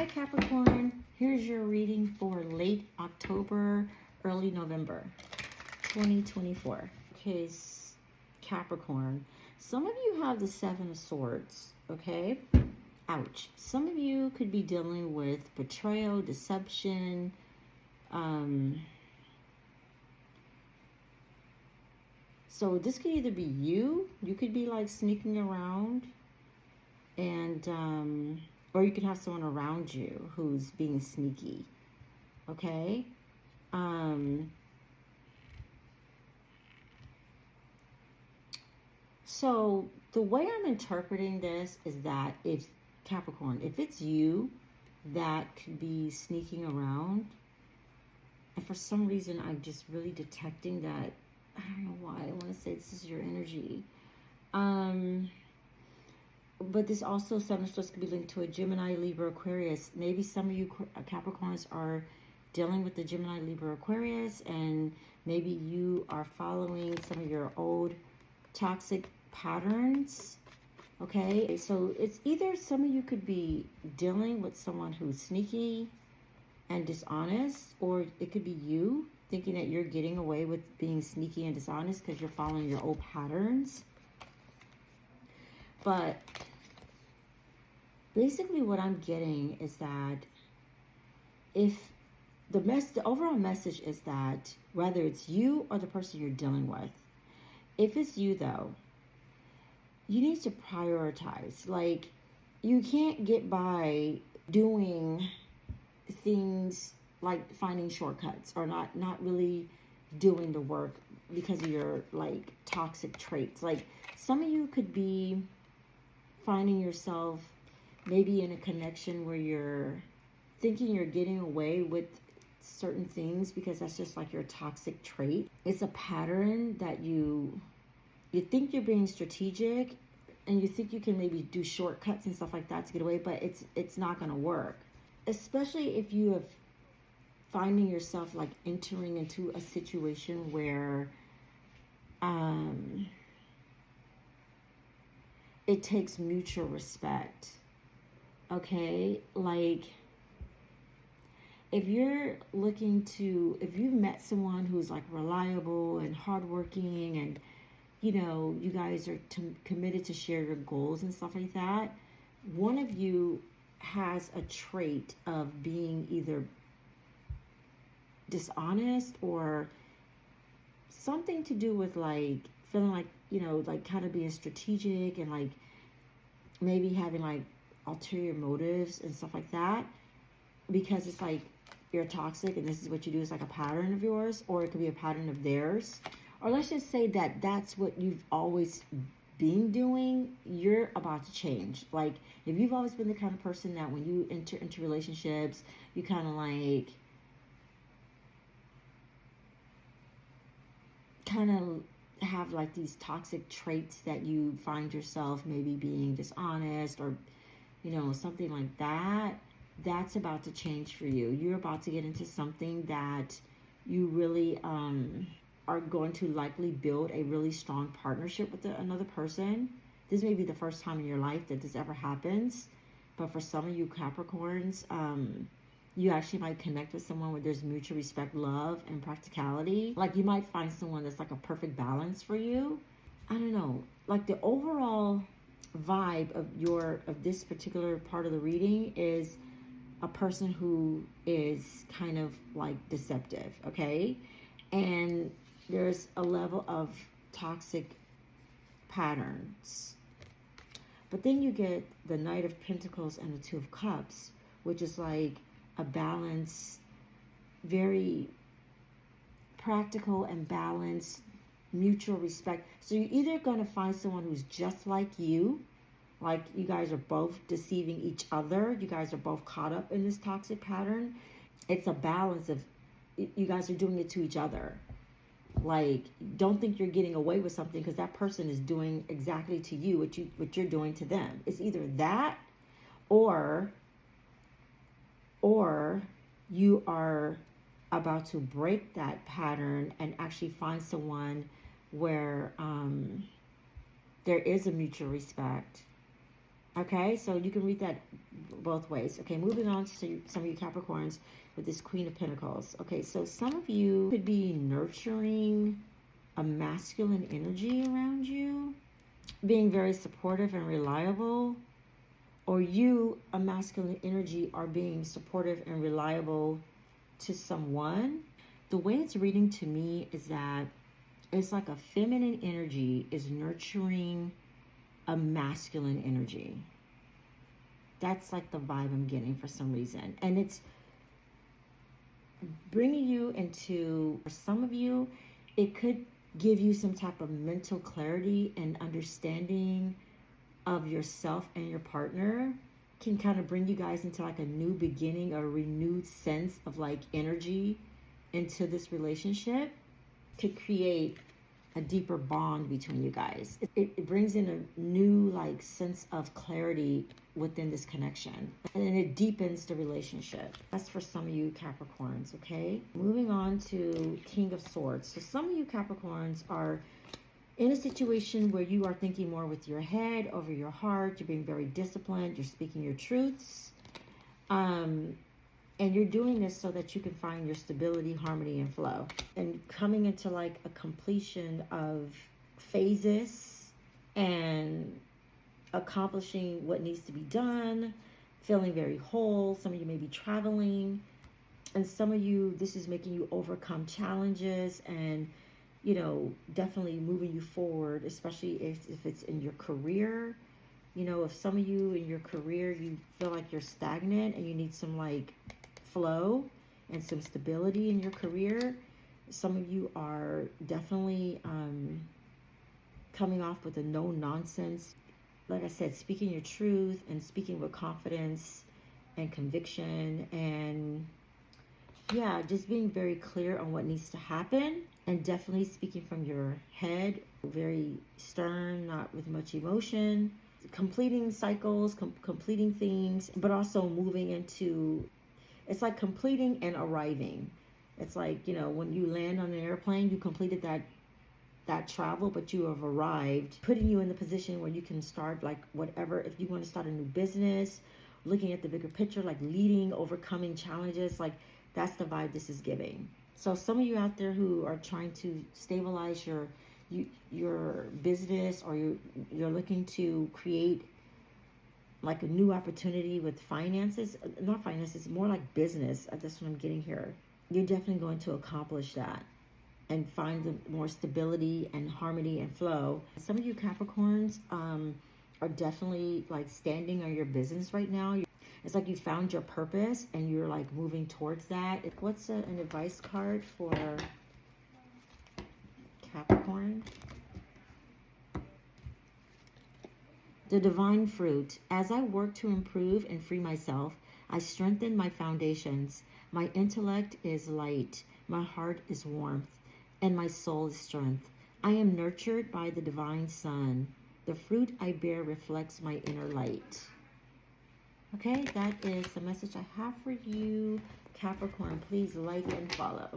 Hi Capricorn, here's your reading for late October, early November 2024. Okay, Capricorn, some of you have the Seven of Swords, okay? Ouch. Some of you could be dealing with betrayal, deception, so this could either be you could be like sneaking around and or you can have someone around you who's being sneaky, okay? So the way I'm interpreting this is that if Capricorn, if it's you that could be sneaking around, and for some reason I'm just really detecting that, I don't know why, I want to say this is your energy. But this also, Seven of Swords could be linked to a Gemini, Libra, Aquarius. Maybe some of you Capricorns are dealing with the Gemini, Libra, Aquarius, and maybe you are following some of your old toxic patterns. Okay, so it's either some of you could be dealing with someone who's sneaky and dishonest, or it could be you thinking that you're getting away with being sneaky and dishonest because you're following your old patterns. But basically what I'm getting is that if the overall message is that whether it's you or the person you're dealing with, if it's you though, you need to prioritize. Like, you can't get by doing things like finding shortcuts or not really doing the work because of your like toxic traits. Like, some of you could be finding yourself maybe in a connection where you're thinking you're getting away with certain things because that's just like your toxic trait. It's a pattern that you think you're being strategic and you think you can maybe do shortcuts and stuff like that to get away, but it's not going to work. Especially if you have finding yourself like entering into a situation where it takes mutual respect. Okay, like if you've met someone who's like reliable and hardworking and you know, you guys are committed to share your goals and stuff like that, one of you has a trait of being either dishonest or something to do with like feeling like, you know, like kind of being strategic and like maybe having like ulterior motives and stuff like that, because it's like you're toxic and this is what you do, is like a pattern of yours, or it could be a pattern of theirs. Or let's just say that that's what you've always been doing. You're about to change. Like, if you've always been the kind of person that when you enter into relationships, you kind of like have like these toxic traits that you find yourself maybe being dishonest or, you know, something like that, that's about to change for you. You're about to get into something that you really are going to likely build a really strong partnership with another person. This may be the first time in your life that this ever happens, but for some of you Capricorns, you actually might connect with someone where there's mutual respect, love, and practicality. Like, you might find someone that's like a perfect balance for you. I don't know. Like, the overall vibe of this particular part of the reading is a person who is kind of like deceptive, okay? And there's a level of toxic patterns. But then you get the Knight of Pentacles and the Two of Cups, which is like a balance, very practical and balanced, mutual respect. So you're either going to find someone who's just like you guys are both deceiving each other, you guys are both caught up in this toxic pattern. It's a balance of you guys are doing it to each other. Like, don't think you're getting away with something because that person is doing exactly to you what you're doing to them. It's either that or you are about to break that pattern and actually find someone where there is a mutual respect Okay, so you can read that both ways. Okay, moving on to some of you Capricorns with this Queen of Pentacles. Okay, so some of you could be nurturing a masculine energy around you, being very supportive and reliable, or you, a masculine energy, are being supportive and reliable to someone. The way it's reading to me is that it's like a feminine energy is nurturing a masculine energy. That's like the vibe I'm getting for some reason. And it's bringing you into, for some of you, it could give you some type of mental clarity and understanding of yourself and your partner. Can kind of bring you guys into like a new beginning, a renewed sense of like energy into this relationship. Could create a deeper bond between you guys. It brings in a new like sense of clarity within this connection, and it deepens the relationship. That's for some of you Capricorns. Okay, moving on to King of Swords. So some of you Capricorns are in a situation where you are thinking more with your head over your heart. You're being very disciplined. You're speaking your truths. And you're doing this so that you can find your stability, harmony, and flow. And coming into like a completion of phases and accomplishing what needs to be done, feeling very whole. Some of you may be traveling. And some of you, this is making you overcome challenges and, you know, definitely moving you forward, especially if it's in your career. You know, if some of you in your career, you feel like you're stagnant and you need some like flow and some stability in your career. Some of you are definitely coming off with a no nonsense, like I said, speaking your truth and speaking with confidence and conviction, and yeah, just being very clear on what needs to happen, and definitely speaking from your head, very stern, not with much emotion, completing cycles, completing things, but also moving into, it's like completing and arriving. It's like, you know, when you land on an airplane, you completed that travel, but you have arrived, putting you in the position where you can start like whatever. If you want to start a new business, looking at the bigger picture, like leading, overcoming challenges, like that's the vibe this is giving. So some of you out there who are trying to stabilize your business, or you're looking to create like a new opportunity with finances, not finances, more like business. That's what I'm getting here. You're definitely going to accomplish that and find the more stability and harmony and flow. Some of you Capricorns are definitely like standing on your business right now. It's like you found your purpose and you're like moving towards that. What's an advice card for Capricorn? The divine fruit. As I work to improve and free myself, I strengthen my foundations. My intellect is light. My heart is warmth. And my soul is strength. I am nurtured by the divine sun. The fruit I bear reflects my inner light. Okay, that is the message I have for you, Capricorn. Please like and follow.